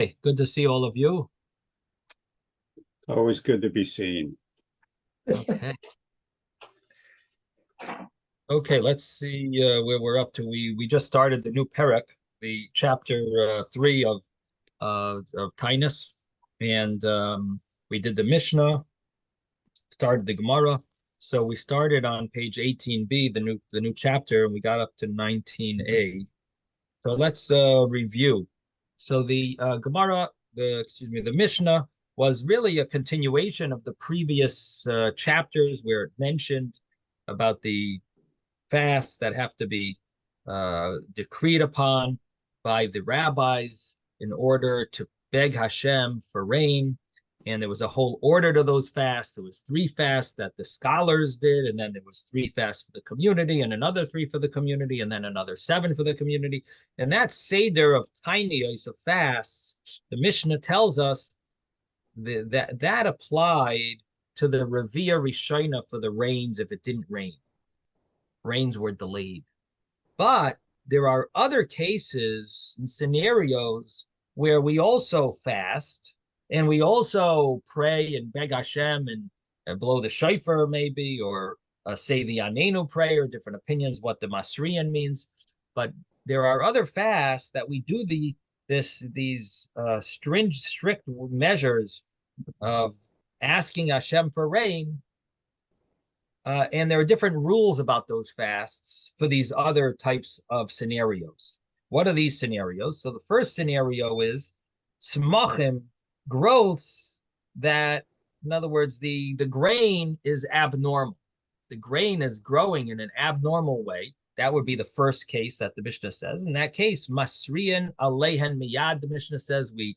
Hey, good to see all of you. It's always good to be seen. Okay. Okay, let's see where we're up to. We just started the new parak, the chapter 3 of Taanis, and we did the Mishnah, started the Gemara. So we started on page 18b, the new chapter, and we got up to 19a. So let's review. So the Gemara, the Mishnah was really a continuation of the previous chapters where it mentioned about the fasts that have to be decreed upon by the rabbis in order to beg Hashem for rain. And there was a whole order to those fasts. There was 3 fasts that the scholars did, and then there was 3 fasts for the community, and another 3 for the community, and then another 7 for the community. And that seder of tinios of fasts, the Mishnah tells us that applied to the Revia Rishona for the rains if it didn't rain. Rains were delayed. But there are other cases and scenarios where we also fast and we also pray and beg Hashem and blow the shofar maybe, or say the Anenu prayer, different opinions what the Masriyan means. But there are other fasts that we do these strict measures of asking Hashem for rain. And there are different rules about those fasts for these other types of scenarios. What are these scenarios? So the first scenario is smachim, growths that, in other words, the grain is abnormal. The grain is growing in an abnormal way. That would be the first case that the Mishnah says. In that case, masriyan alehen miyad, the Mishnah says we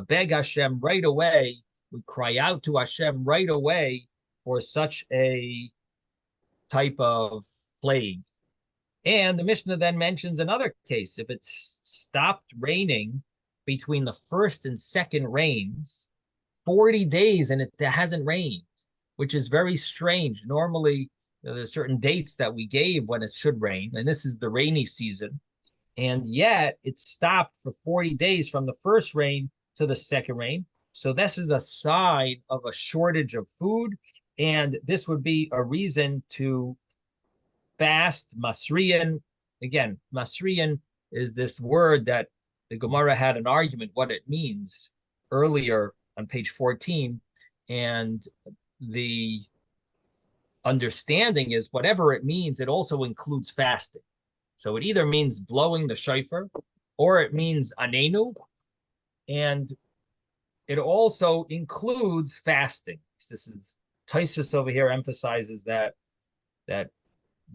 beg Hashem right away. We cry out to Hashem right away for such a type of plague. And the Mishnah then mentions another case. If it's stopped raining between the first and second rains, 40 days and it hasn't rained, which is very strange. Normally, there's certain dates that we gave when it should rain, and this is the rainy season. And yet it stopped for 40 days from the first rain to the second rain. So this is a sign of a shortage of food. And this would be a reason to fast masriyan. Again, masriyan is this word that the Gemara had an argument what it means earlier on page 14. And the understanding is whatever it means, it also includes fasting. So it either means blowing the shofar or it means anenu. And it also includes fasting. This is Tosfos over here emphasizes that the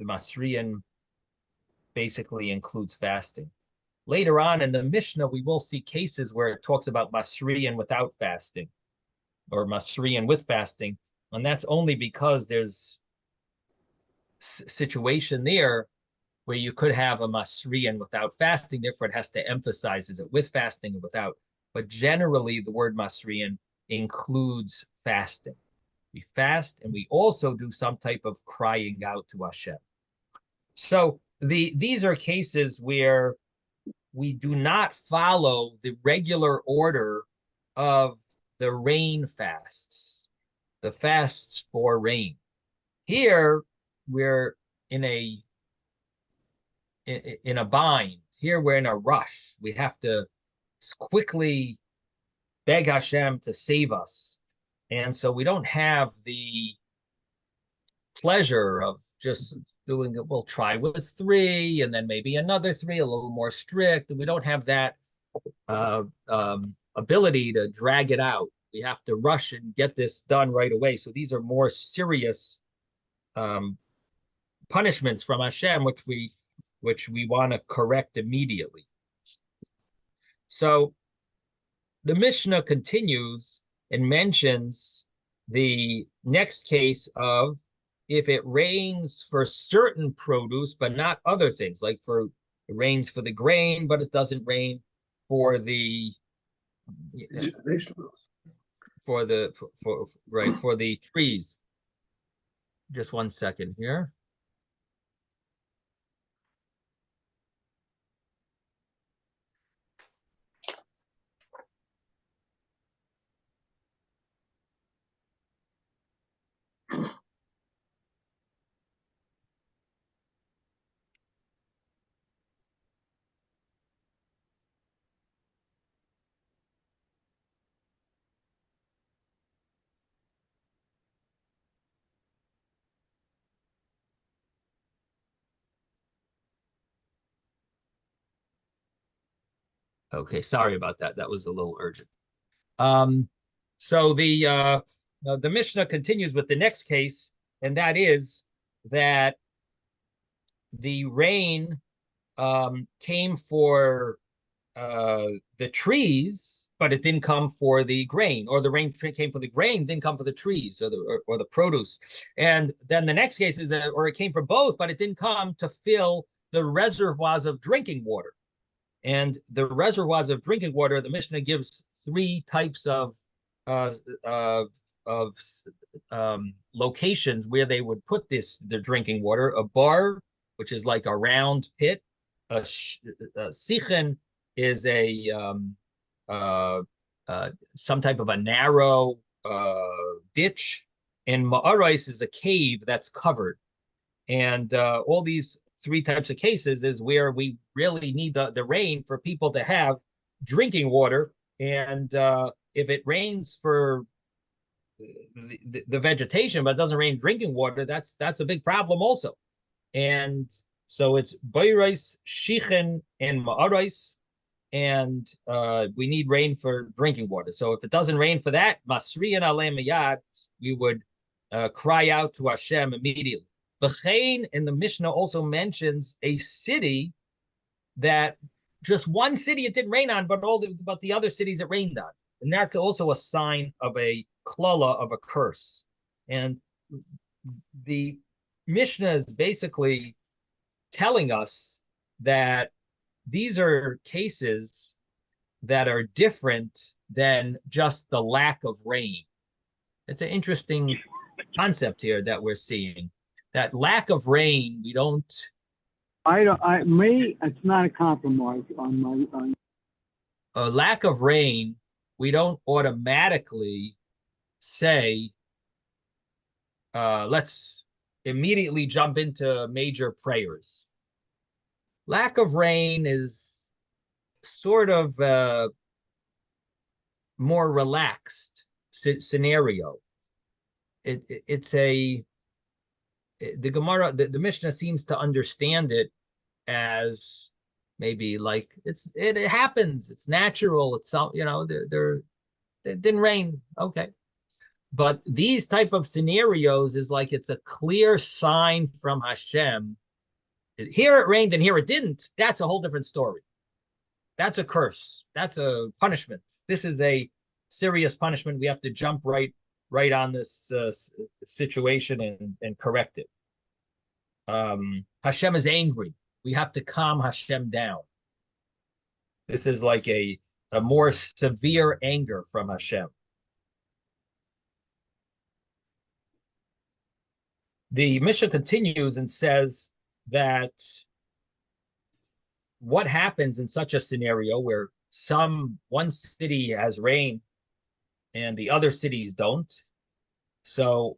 Masriyan basically includes fasting. Later on in the Mishnah, we will see cases where it talks about Masriyan without fasting or Masriyan with fasting. And that's only because there's a situation there where you could have a Masriyan without fasting. Therefore, it has to emphasize, is it with fasting or without? But generally, the word Masriyan includes fasting. We fast, and we also do some type of crying out to Hashem. So these are cases where we do not follow the regular order of the rain fasts, the fasts for rain. Here, we're in a bind. Here, we're in a rush. We have to quickly beg Hashem to save us. And so we don't have the pleasure of just doing it. We'll try with 3 and then maybe another 3, a little more strict. And we don't have that ability to drag it out. We have to rush and get this done right away. So these are more serious punishments from Hashem, which we want to correct immediately. So the Mishnah continues and mentions the next case of if it rains for certain produce, but not other things, like it rains for the grain, but it doesn't rain for the vegetables, for the trees. Just one second here. Okay, sorry about that. That was a little urgent. So the Mishnah continues with the next case, and that is that the rain came for the trees, but it didn't come for the grain, or the rain came for the grain, didn't come for the trees or the produce. And then the next case is that, or it came for both, but it didn't come to fill the reservoirs of drinking water. And the reservoirs of drinking water, the Mishnah gives three types of locations where they would put the drinking water: a bar, which is like a round pit; a sichen is some type of a narrow ditch, and ma'arais is a cave that's covered. And all these three types of cases is where we really need the rain for people to have drinking water. And if it rains for the vegetation, but it doesn't rain drinking water, that's a big problem also. And so it's bayrais, shichen, and ma'arais, and we need rain for drinking water. So if it doesn't rain for that, masriyan alei miyad, we would cry out to Hashem immediately. V'chein, in the Mishnah also mentions a city that just one city it didn't rain on, but the other cities it rained on, and that's also a sign of a klala, of a curse. And the Mishnah is basically telling us that these are cases that are different than just the lack of rain. It's an interesting concept here that we're seeing. That lack of rain, we don't. It's not a compromise on a lack of rain, we don't automatically say, let's immediately jump into major prayers. Lack of rain is sort of a more relaxed scenario. It's the Gemara, the Mishnah seems to understand it as maybe like it happens, it's natural, it's it didn't rain, okay. But these type of scenarios is like it's a clear sign from Hashem. Here it rained and here it didn't. That's a whole different story. That's a curse. That's a punishment. This is a serious punishment. We have to jump right on this situation and correct it. Hashem is angry. We have to calm Hashem down. This is like a more severe anger from Hashem. The Mishnah continues and says that what happens in such a scenario where one city has rain and the other cities don't. So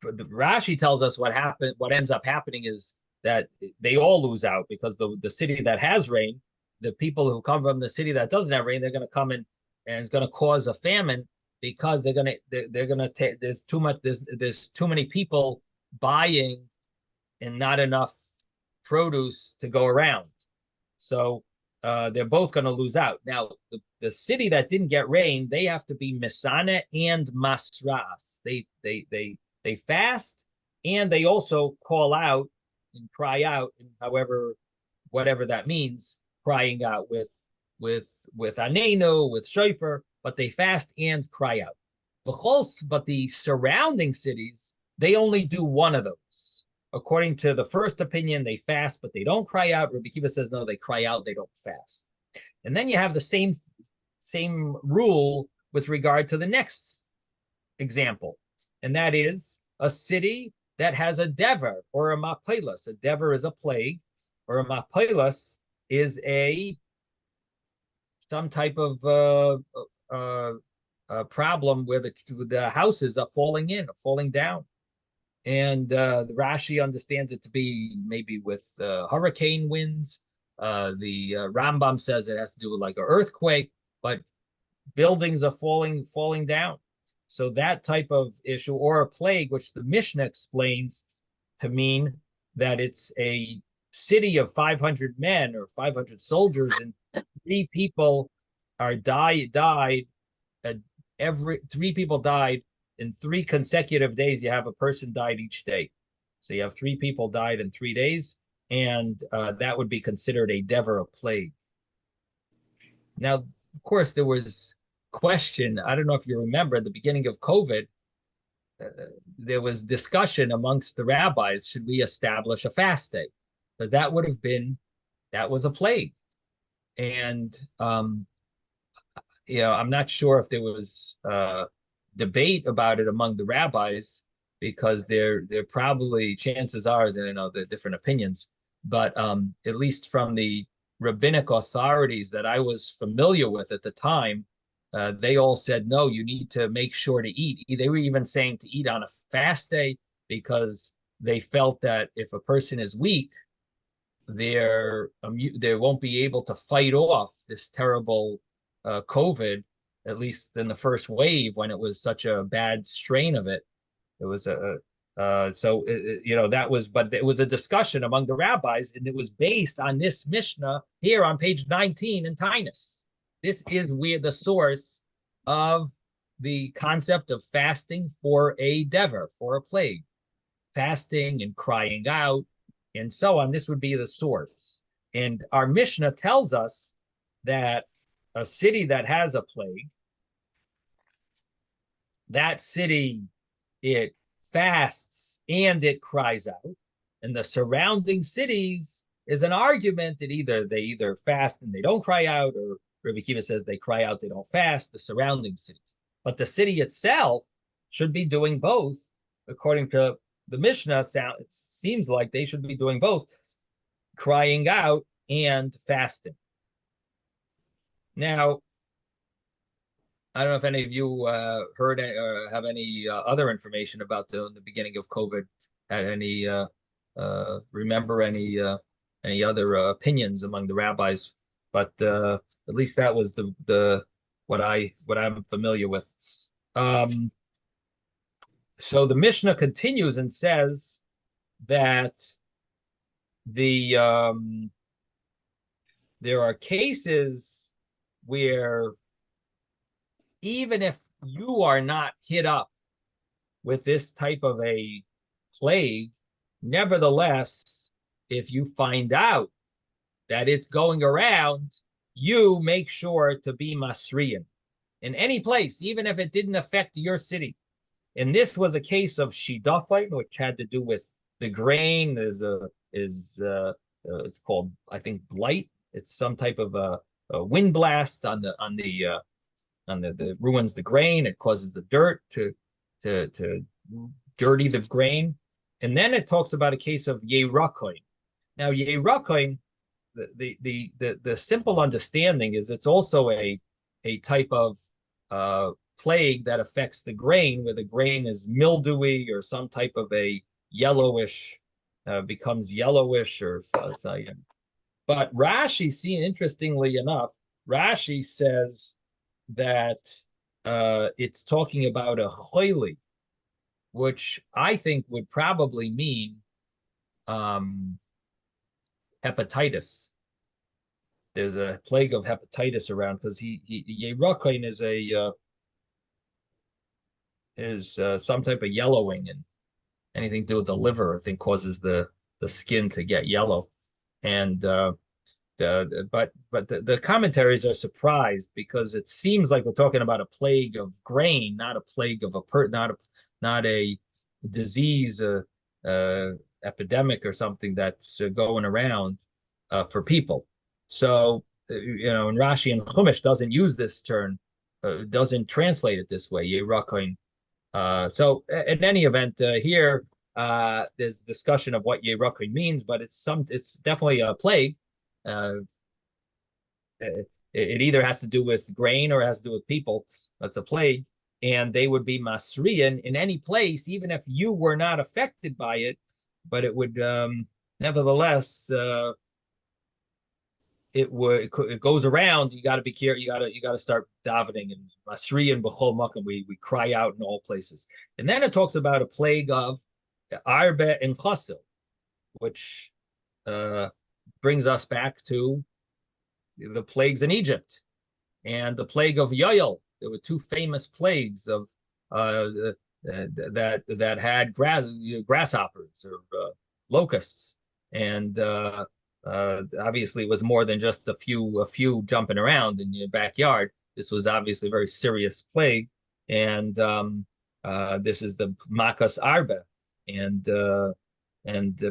the Rashi tells us what ends up happening is that they all lose out, because the city that has rain, the people who come from the city that doesn't have rain, they're going to come in and it's going to cause a famine, because there's too many people buying and not enough produce to go around. So they're both going to lose out. Now, the city that didn't get rain, they have to be misana and masras. They fast, and they also call out and cry out, and whatever that means, crying out with anenu, with shofar, but they fast and cry out. But the surrounding cities, they only do one of those. According to the first opinion, they fast, but they don't cry out. Rabbi Kiva says, no, they cry out, they don't fast. And then you have the same rule with regard to the next example. And that is a city that has a dever or a mapelas. A dever is a plague, or a mapelas is some type of problem where the houses are falling down. And the Rashi understands it to be maybe with hurricane winds. The Rambam says it has to do with like an earthquake, but buildings are falling down. So that type of issue, or a plague, which the Mishnah explains to mean that it's a city of 500 men or 500 soldiers, and 3 people died. Every 3 people died in 3 consecutive days. You have a person died each day, so you have 3 people died in 3 days, and that would be considered a dever, a plague. Now, of course, there was question. I don't know if you remember at the beginning of COVID, there was discussion amongst the rabbis: should we establish a fast day? But that was a plague, and I'm not sure if there was debate about it among the rabbis, because there probably, chances are, there are different opinions, but at least from the rabbinic authorities that I was familiar with at the time, they all said, no, you need to make sure to eat. They were even saying to eat on a fast day, because they felt that if a person is weak, they won't be able to fight off this terrible COVID, at least in the first wave, when it was such a bad strain of it. It was that was, but it was a discussion among the rabbis, and it was based on this Mishnah here on page 19 in Taanis. This is where the source of the concept of fasting for a dever, for a plague, fasting and crying out and so on. This would be the source. And our Mishnah tells us that a city that has a plague, that city, it fasts and it cries out. And the surrounding cities is an argument that they either fast and they don't cry out, or Rabbi Kiva says they cry out, they don't fast, the surrounding cities. But the city itself should be doing both. According to the Mishnah, it seems like they should be doing both, crying out and fasting. Now, I don't know if any of you heard or have any other information about the beginning of COVID. Had any remember any other opinions among the rabbis? But at least that was the what I'm familiar with. So the Mishnah continues and says that there are cases where even if you are not hit up with this type of a plague, nevertheless, if you find out that it's going around, you make sure to be masriyan in any place, even if it didn't affect your city. And this was a case of shidafite, which had to do with the grain. It's called, I think, blight. It's some type of a wind blast on the ruins the grain. It causes the dirt to dirty the grain. And then it talks about a case of Yerakoin. Now, Yerakoin, the simple understanding is it's also a type of plague that affects the grain, where the grain is mildewy or some type of a yellowish, becomes yellowish or so. But Rashi, interestingly enough, Rashi says that it's talking about a choili, which I think would probably mean hepatitis. There's a plague of hepatitis around, because Yerakoin is some type of yellowing, and anything to do with the liver, I think, causes the skin to get yellow. And but the commentaries are surprised, because it seems like we're talking about a plague of grain, not a plague of not a disease, epidemic or something that's going around for people. So and Rashi and Chumash doesn't use this term, doesn't translate it this way, Yerakoin. So in any event, here there's discussion of what Yerakoin means, but it's definitely a plague. It either has to do with grain or it has to do with people. That's a plague, and they would be masriyan in any place, even if you were not affected by it. But it would nevertheless, it goes around. You got to be careful. You got to start davening, and masriyan b'chol makom. We cry out in all places. And then it talks about a plague of arbe and chasil, which brings us back to the plagues in Egypt. and the plague of Yoel. There were two famous plagues of that had grasshoppers or locusts, and obviously it was more than just a few jumping around in your backyard. This was obviously a very serious plague, and this is the Makas Arba, and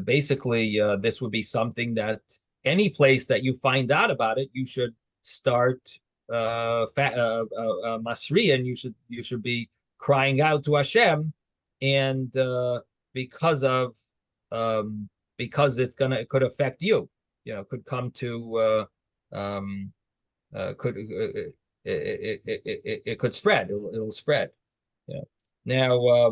basically this would be something that any place that you find out about it, you should start Masri, and you should be crying out to Hashem, and because it could affect you, could come to could it could spread. It'll spread. Yeah. Now,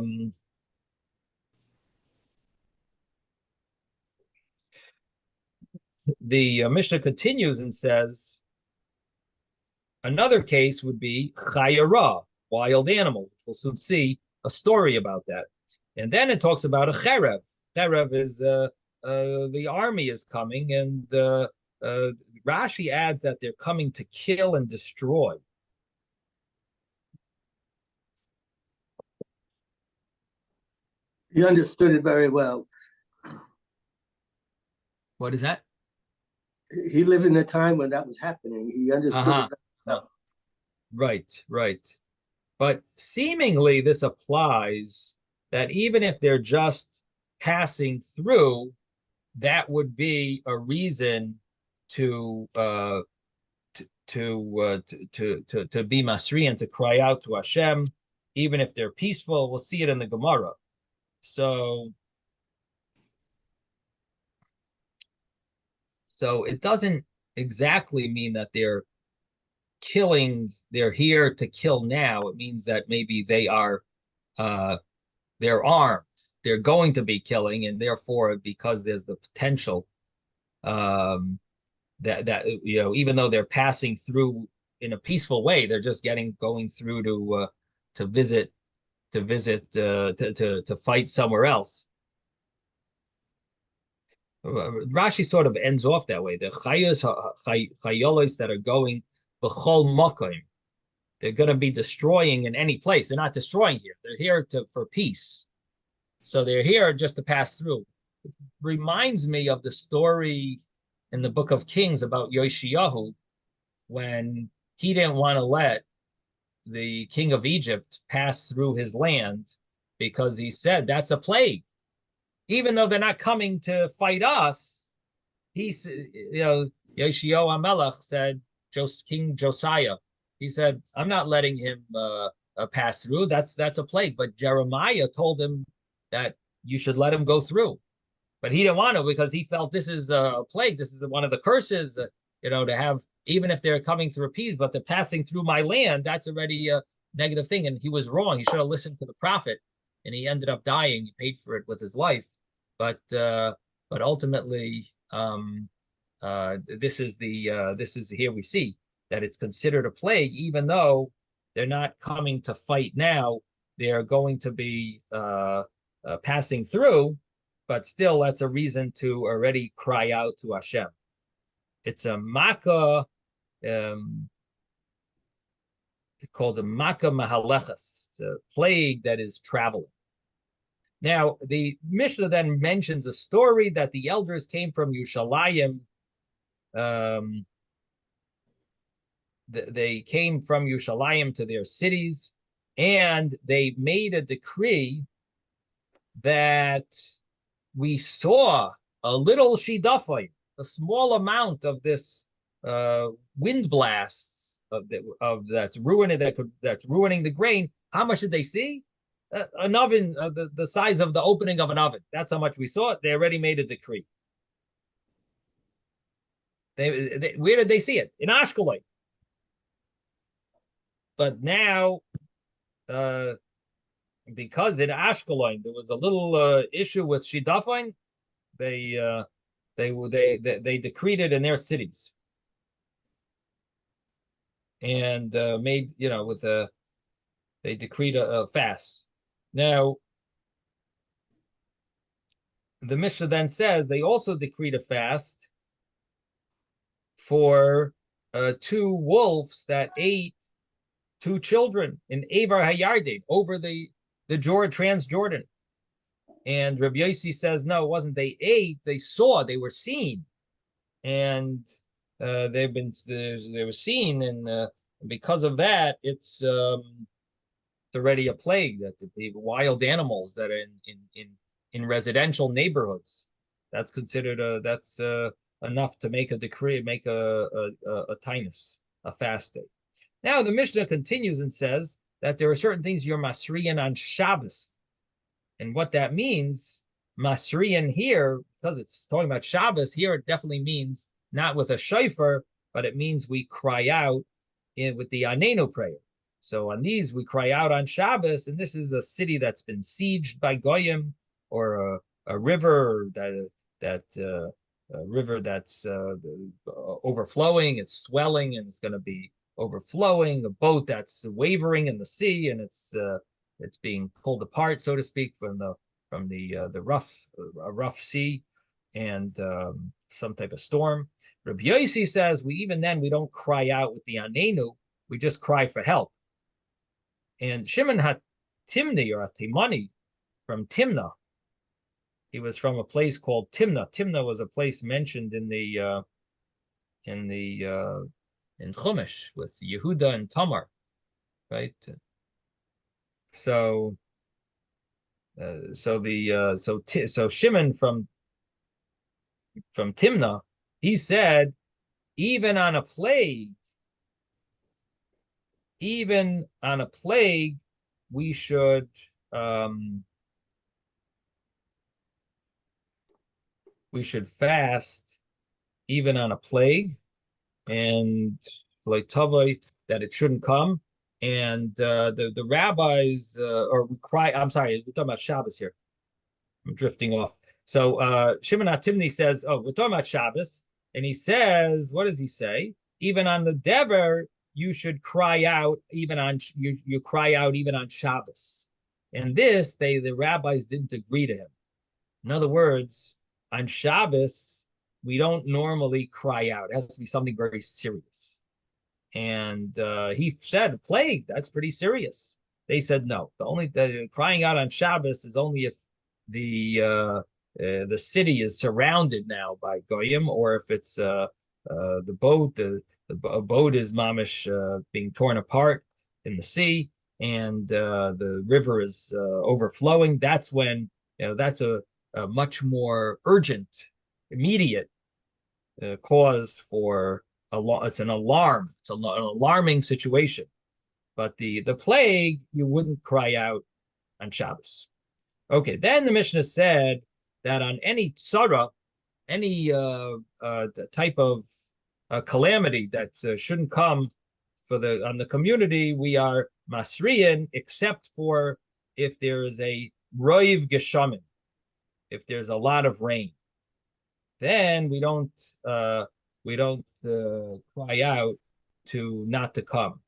the Mishnah continues and says, another case would be chayara, wild animal, which we'll soon see a story about that. And then it talks about a cherev. Cherev is the army is coming, and Rashi adds that they're coming to kill and destroy. He understood it very well. What is that? He lived in a time when that was happening. He understood it very well. Right. But seemingly this applies that even if they're just passing through, that would be a reason to be Masri and to cry out to Hashem, even if they're peaceful. We'll see it in the Gemara. So it doesn't exactly mean that they're here to kill now. It means that maybe they're armed. They're going to be killing, and therefore, because there's the potential that even though they're passing through in a peaceful way, they're just going through to visit to fight somewhere else. Rashi sort of ends off that way. The chayolos that are going b'chol makom, they're going to be destroying in any place. They're not destroying here. They're here for peace. So they're here just to pass through. It reminds me of the story in the book of Kings about Yoshiyahu, when he didn't want to let the king of Egypt pass through his land because he said that's a plague. Even though they're not coming to fight us, Yoshiyahu HaMelech said, King Josiah, he said, I'm not letting him pass through. That's a plague. But Jeremiah told him that you should let him go through. But he didn't want to, because he felt this is a plague. This is one of the curses, to have, even if they're coming through peace, but they're passing through my land, that's already a negative thing. And he was wrong. He should have listened to the prophet, and he ended up dying. He paid for it with his life. But ultimately, this is here we see that it's considered a plague, even though they're not coming to fight now. They are going to be passing through, but still, that's a reason to already cry out to Hashem. It's a makkah. It's called a makkah mahalechas. It's a plague that is traveling. Now, the Mishnah then mentions a story that the elders came from Yerushalayim. They came from Yerushalayim to their cities, and they made a decree that we saw a little shidafai, a small amount of this wind blasts that's ruining the grain. How much did they see? An oven, the size of the opening of an oven. That's how much we saw it. They already made a decree. Where did they see it? In Ashkelon. But now, because in Ashkelon there was a little issue with shidafin, they decreed it in their cities, and made they decreed a fast. Now, the Mishnah then says they also decreed a fast for two wolves that ate two children in Avar Hayardin over the Transjordan. And Rabbi Yossi says, no, it wasn't. They ate, they saw, they were seen, and they were seen, and because of that, it's already a plague that the wild animals that are in residential neighborhoods. That's considered that's enough to make a decree, make a Taanis, a fast day. Now the Mishnah continues and says that there are certain things you're masriyan on Shabbos. And what that means, masriyan here, because it's talking about Shabbos, here it definitely means not with a shofar, but it means we cry out with the Anenu prayer. So on these, we cry out on Shabbos, and this is a city that's been sieged by Goyim, or a river a river that's overflowing, it's swelling, and it's going to be overflowing, a boat that's wavering in the sea, and it's being pulled apart, so to speak, from the rough sea and some type of storm. Rabbi Yossi says we don't cry out with the Anenu, we just cry for help. And Shimon HaTimni or HaTimani from Timnah, he was from a place called Timnah. Timnah was a place mentioned in Chumash with Yehuda and Tamar, right? So Shimon from Timnah, he said, even on a plague, we should fast even on a plague, and that it shouldn't come. And the rabbis, or we cry, I'm sorry, we're talking about Shabbos here. I'm drifting off. So Shimon HaTimni says, oh, we're talking about Shabbos. And he says, what does he say? Even on the Dever, you should cry out even on, you cry out even on Shabbos. And this, the rabbis didn't agree to him. In other words, on Shabbos, we don't normally cry out. It has to be something very serious. And he said, plague, that's pretty serious. They said no. The crying out on Shabbos is only if the city is surrounded now by goyim, or if it's the boat is mamish being torn apart in the sea, and the river is overflowing. That's when that's a much more urgent, immediate cause for it's an alarm. It's an alarming situation. But the plague, you wouldn't cry out on Shabbos. Okay, then the Mishnah said that on any tzara, any type of calamity that shouldn't come on the community, we are masriyan, except for if there is a roiv geshamin, if there's a lot of rain, then we don't cry out to not to come.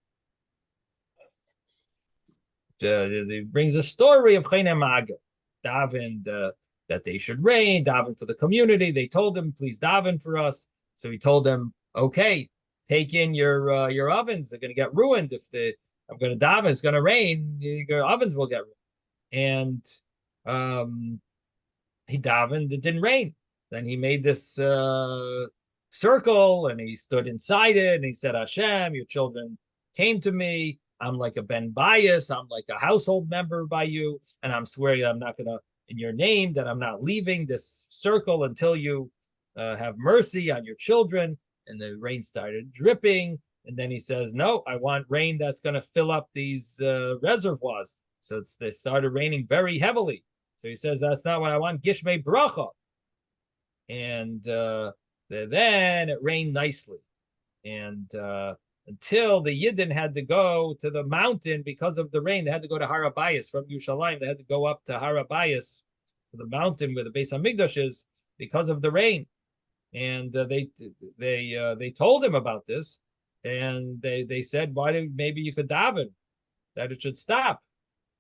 It brings a story of Chayne Maga, davened that they should rain, daven for the community. They told him, please daven for us. So he told them, okay, take in your ovens. They're going to get ruined if I'm going to daven. It's going to rain. Your ovens will get ruined. And he davened. It didn't rain. Then he made this circle, and he stood inside it, and he said, Hashem, your children came to me. I'm like a ben bias. I'm like a household member by you, and I'm swearing I'm not going to, in your name, that I'm not leaving this circle until you have mercy on your children. And the rain started dripping, and then he says, no, I want rain that's going to fill up these reservoirs. So they started raining very heavily. So he says, that's not what I want, gishmei bracha. And then it rained nicely. And until the Yidden had to go to the mountain because of the rain, they had to go to Har HaBayis from Yerushalayim. They had to go up to Har HaBayis, to the mountain where the Beis HaMikdash is, because of the rain. And they told him about this, and they said, maybe you could daven that it should stop.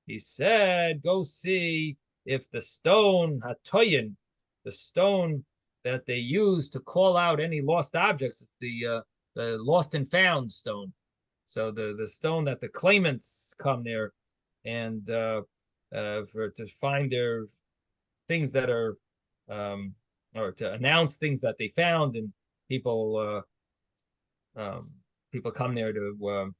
He said, go see if the stone hatoyin, the stone that they use to call out any lost objects, it's lost and found stone. So the stone that the claimants come there and to find their things that are or to announce things that they found, and people people come there to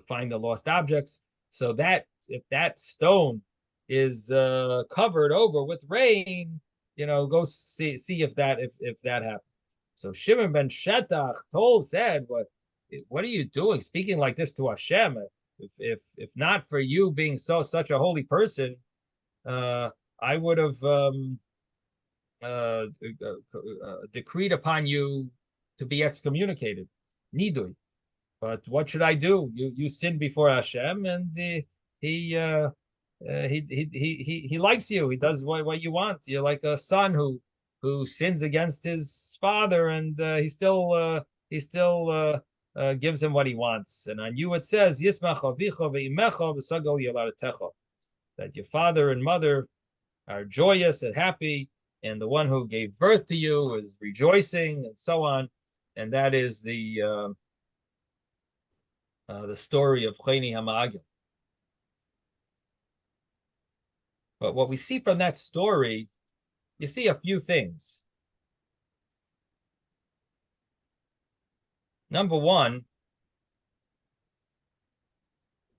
find the lost objects. So that if that stone is covered over with rain, go see if that happens. So Shimon ben Shetach said, what are you doing speaking like this to Hashem? If not for you being such a holy person, I would have decreed upon you to be excommunicated. Nidui. But what should I do? You sinned before Hashem, and he likes you. He does what you want. You're like a son who sins against his father, and he still gives him what he wants. And on you it says, Yismach avicha ve'imecha v'sagol yelatecha, that your father and mother are joyous and happy, and the one who gave birth to you is rejoicing, and so on. And that is the story of Cheni Hamagil. But what we see from that story, you see a few things. Number one,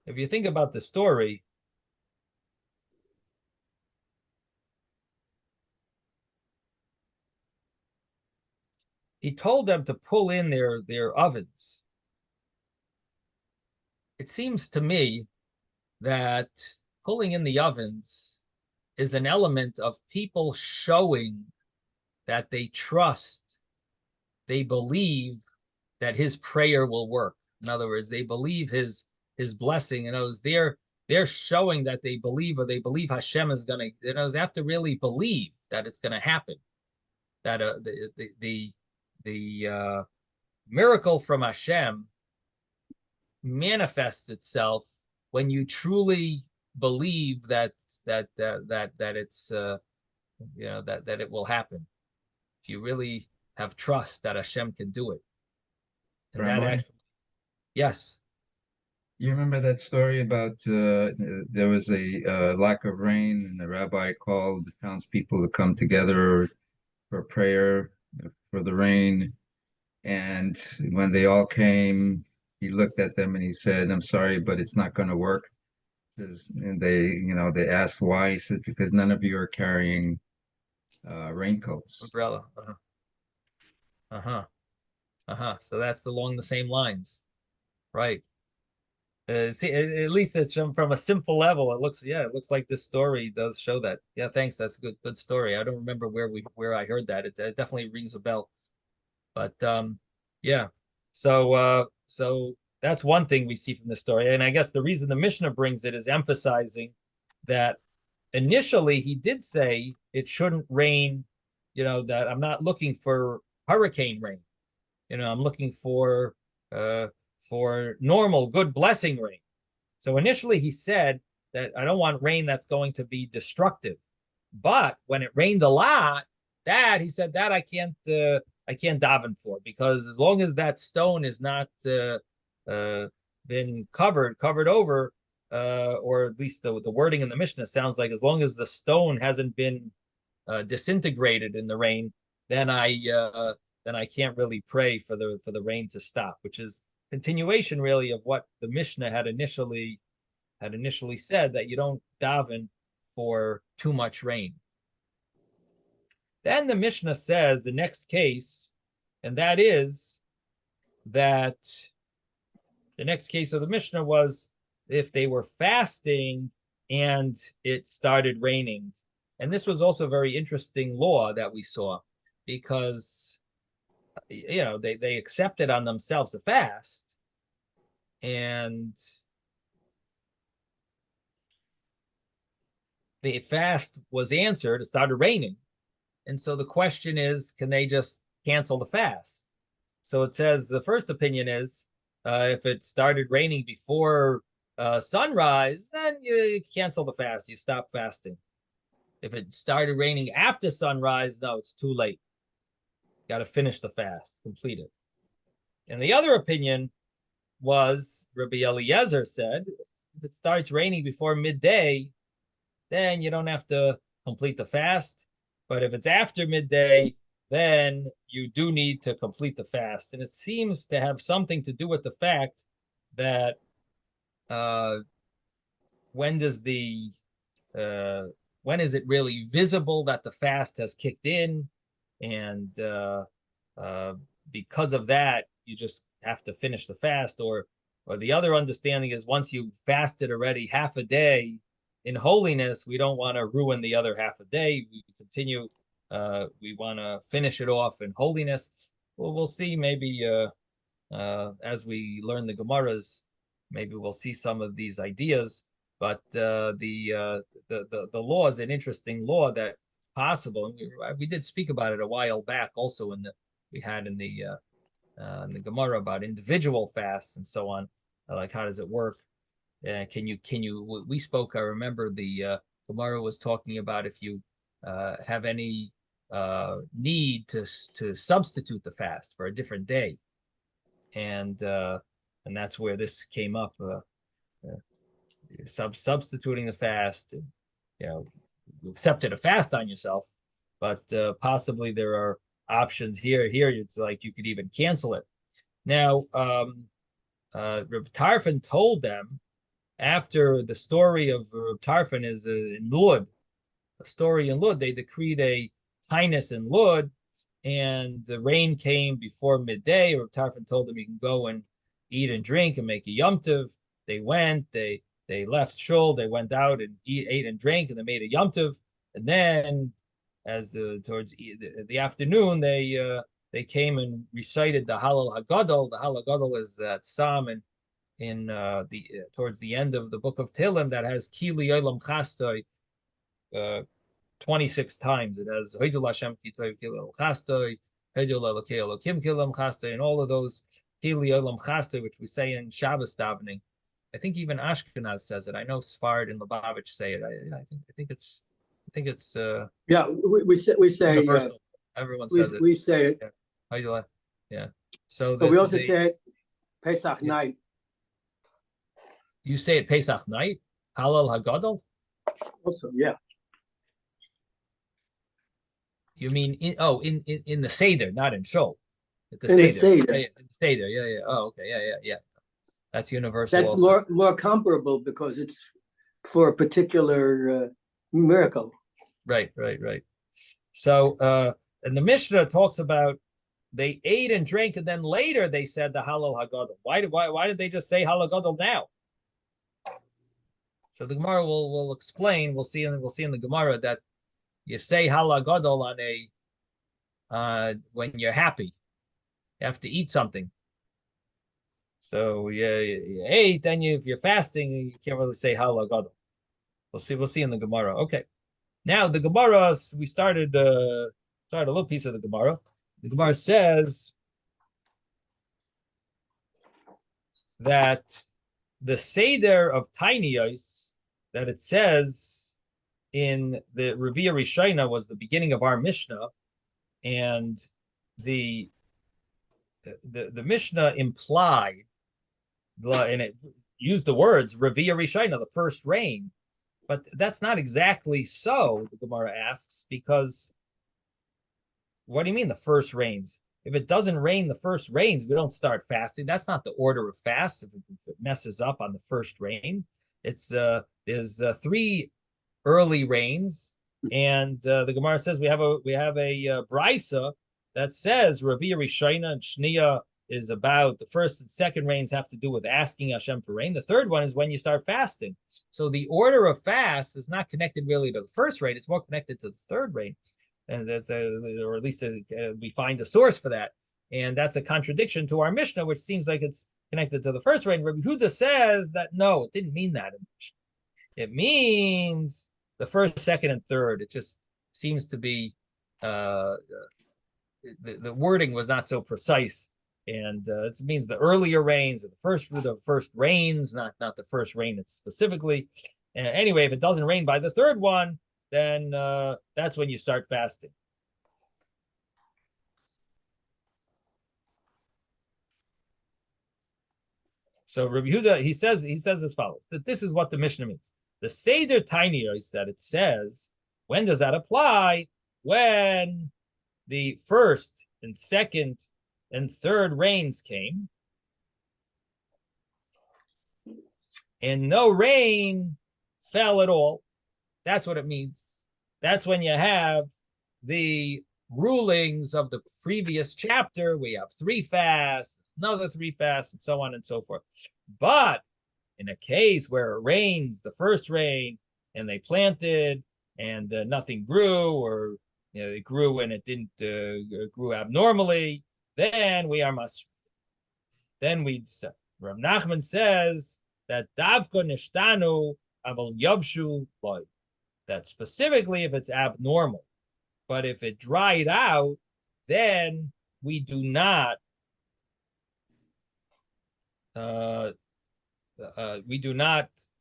if you think about the story, he told them to pull in their ovens. It seems to me that pulling in the ovens is an element of people showing that they trust, they believe that his prayer will work. In other words, they believe his blessing. They're showing that they believe, or they believe Hashem is going to. They have to really believe that it's going to happen. That the miracle from Hashem manifests itself when you truly believe that it's that it will happen. If you really have trust that Hashem can do it. And that actually, yes. You remember that story about there was a lack of rain, and the rabbi called the townspeople to come together for prayer for the rain. And when they all came, he looked at them and he said, "I'm sorry, but it's not going to work." And they asked why. He said, "Because none of you are carrying raincoats." Umbrella. So that's along the same lines, right? See, at least it's from a simple level. It looks like this story does show that. Yeah, thanks. That's a good story. I don't remember where I heard that. It definitely rings a bell. But yeah. So that's one thing we see from the story. And I guess the reason the Mishnah brings it is emphasizing that initially he did say it shouldn't rain, that I'm not looking for hurricane rain. I'm looking for normal, good blessing rain. So initially he said that I don't want rain that's going to be destructive. But when it rained a lot, he said that I can't daven for, because as long as that stone is not been covered over, or at least the wording in the Mishnah sounds like, as long as the stone hasn't been disintegrated in the rain, then I can't really pray for the rain to stop, which is continuation really of what the Mishnah had initially said, that you don't daven for too much rain. Then the Mishnah says the next case, and that is that the next case of the Mishnah was if they were fasting and it started raining. And this was also a very interesting law that we saw, because they accepted on themselves a fast, and the fast was answered. It started raining, and so the question is, can they just cancel the fast? So it says the first opinion is if it started raining before sunrise, then you cancel the fast, you stop fasting. If it started raining after sunrise, no, it's too late. Got to finish the fast, complete it. And the other opinion was Rabbi Eliezer said, if it starts raining before midday, then you don't have to complete the fast. But if it's after midday, then you do need to complete the fast. And it seems to have something to do with the fact that when is it really visible that the fast has kicked in? And because of that, you just have to finish the fast. Or the other understanding is once you fasted already half a day in holiness, we don't want to ruin the other half a day. We continue. We want to finish it off in holiness. Well, we'll see. Maybe as we learn the Gemaras, maybe we'll see some of these ideas. But the law is an interesting law that it's possible. We did speak about it a while back, also in the Gemara about individual fasts and so on. Like how does it work? We spoke. I remember the Gemara was talking about if you have any need to substitute the fast for a different day, and that's where this came up. Substituting the fast, you accepted a fast on yourself, but possibly there are options here. Here, it's like you could even cancel it. Now, Reb Tarfon told them after the story of Reb Tarfon is in Lud, a story in Lud, they decreed a Taanis in Lud, and the rain came before midday. Reb Tarfon told them you can go and eat and drink and make a Yom Tov. They went, they left shul, they went out and ate and drank, and they made a Yom Tov. And then, as towards the afternoon, they came and recited the Hallel Hagadol. The Hallel Hagadol is that psalm in towards the end of the book of Tehillim that has Kili Olam Chastoi 26 times. It has Hoidul Hashem Ki Tov Kili Olam Chastoi, Hoidul Elokei Elokim Kili Olam Chastoi, and all of those Kili Olam Chastoi, which we say in Shabbos davening. I think even Ashkenaz says it. I know Sfard and Lubavitch say it. I think it's yeah, we say universal. Everyone says it. We say it. Yeah. Yeah. So but we also say it Pesach night. You say it Pesach night? Hallel Hagadol? Also, yeah. You mean in the Seder, not in Shul. In the Seder. In the Seder, yeah. Oh, okay, yeah. That's universal. That's also more comparable because it's for a particular miracle. Right. So, and the Mishnah talks about they ate and drank, and then later they said the Hallel Hagadol. Why did they just say Hallel Hagadol now? So the Gemara will explain. We'll see in the Gemara that you say Hallel Hagadol on when you're happy. You have to eat something. So you ate, then if you're fasting, you can't really say Hallel Hagadol. We'll see in the Gemara. Okay. Now the Gemara, we started a little piece of the Gemara. The Gemara says that the Seder of Taanis that it says in the Revi'ah Rishona was the beginning of our Mishnah, and the Mishnah implied, and it used the words Revi'ah Rishona, the first rain. But that's not exactly so, the Gemara asks, because what do you mean the first rains? If it doesn't rain the first rains, we don't start fasting. That's not the order of fast. If it messes up on the first rain, it's there's 3 early rains, and the Gemara says we have a brisa that says Revi'ah Rishona and Shniya is about the first and second rains have to do with asking Hashem for rain. The third one is when you start fasting. So the order of fast is not connected really to the first rain. It's more connected to the third rain. And that's or at least we find a source for that. And that's a contradiction to our Mishnah, which seems like it's connected to the first rain. Rabbi Huda says that no, it didn't mean that. It means the first, second, and third. It just seems to be the wording was not so precise. And it means the earlier rains, or the first rains, not the first rain it's specifically. Anyway, if it doesn't rain by the third one, then that's when you start fasting. So Rabbi Yehuda, he says as follows, that this is what the Mishnah means. The Seder Taanis that it says, when does that apply? When the first and second and third rains came, and no rain fell at all. That's what it means. That's when you have the rulings of the previous chapter. We have 3 fasts, another 3 fasts, and so on and so forth. But in a case where it rains, the first rain, and they planted, and nothing grew, or it grew and it didn't grew abnormally, then we are must. Then Rav Nachman says that davka nishtanu aval yavshu loy. That specifically if it's abnormal, but if it dried out, then we do not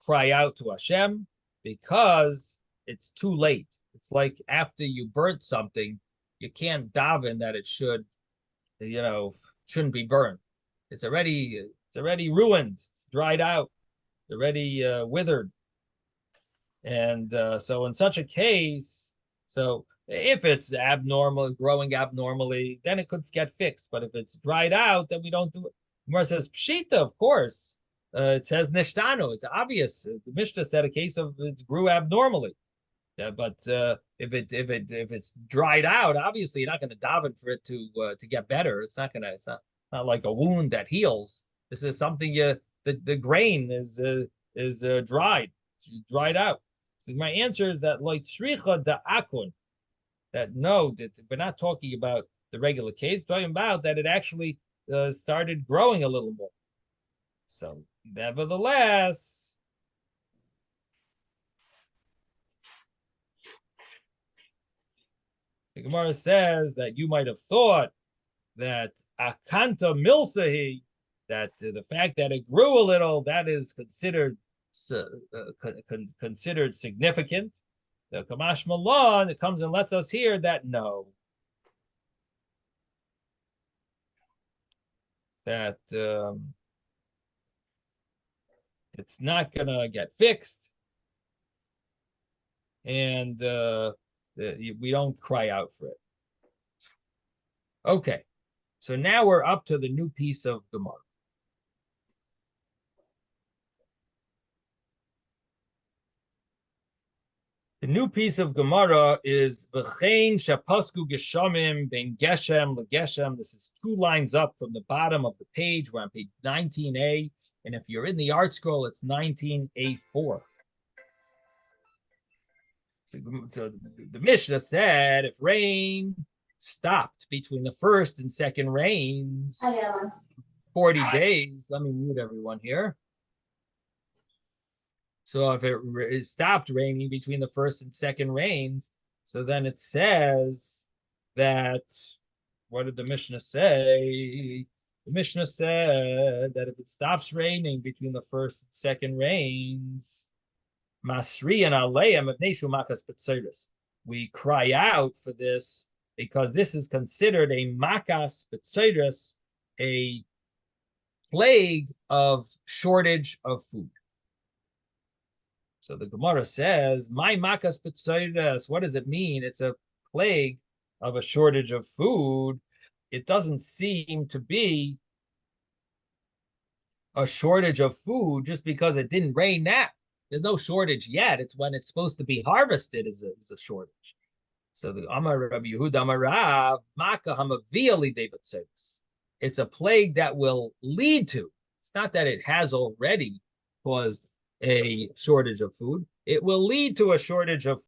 cry out to Hashem because it's too late. It's like after you burnt something, you can't daven that it shouldn't be burned. It's already ruined. It's dried out. It's already withered. And so in such a case, so if it's abnormal, growing abnormally, then it could get fixed. But if it's dried out, then we don't do it. Gemara says pshita, of course. It says nishtanu. It's obvious. The Mishnah said a case of it grew abnormally. But if it's dried out, obviously you're not going to daven for it to get better. It's not like a wound that heals. This is something the grain is dried. It's dried out. So my answer is that like tzricha da akun, that no, that we're not talking about the regular case, we're talking about that it actually started growing a little more. So nevertheless, the Gemara says that you might have thought that akanta milsahi, that the fact that it grew a little, that is considered significant. The Kamash Malon, it comes and lets us hear that no, that it's not gonna get fixed, and we don't cry out for it. Okay, so now we're up to the new piece of Gemara. The new piece of Gemara is V'chein shapasku geshamim ben geshem legeshem. This is 2 lines up from the bottom of the page. We're on page 19a, and if you're in the art scroll, it's 19a4. So the Mishnah said if rain stopped between the first and second rains, 40 days. Let me mute everyone here. So if it stopped raining between the first and second rains, so then it says that, what did the Mishnah say? The Mishnah said that if it stops raining between the first and second rains, Masri and Aleim of Neshu Makas Betziris, we cry out for this because this is considered a Makas Betziris, a plague of shortage of food. So the Gemara says, "My makas b'tzeiras." What does it mean? It's a plague of a shortage of food. It doesn't seem to be a shortage of food just because it didn't rain now. There's no shortage yet. It's when it's supposed to be harvested is a shortage. So the Amar Rabbi Yehuda Amar Rav Maka Hamavili Devatzeres. It's a plague that will lead to. It's not that it has already caused a shortage of food. It will lead to a shortage of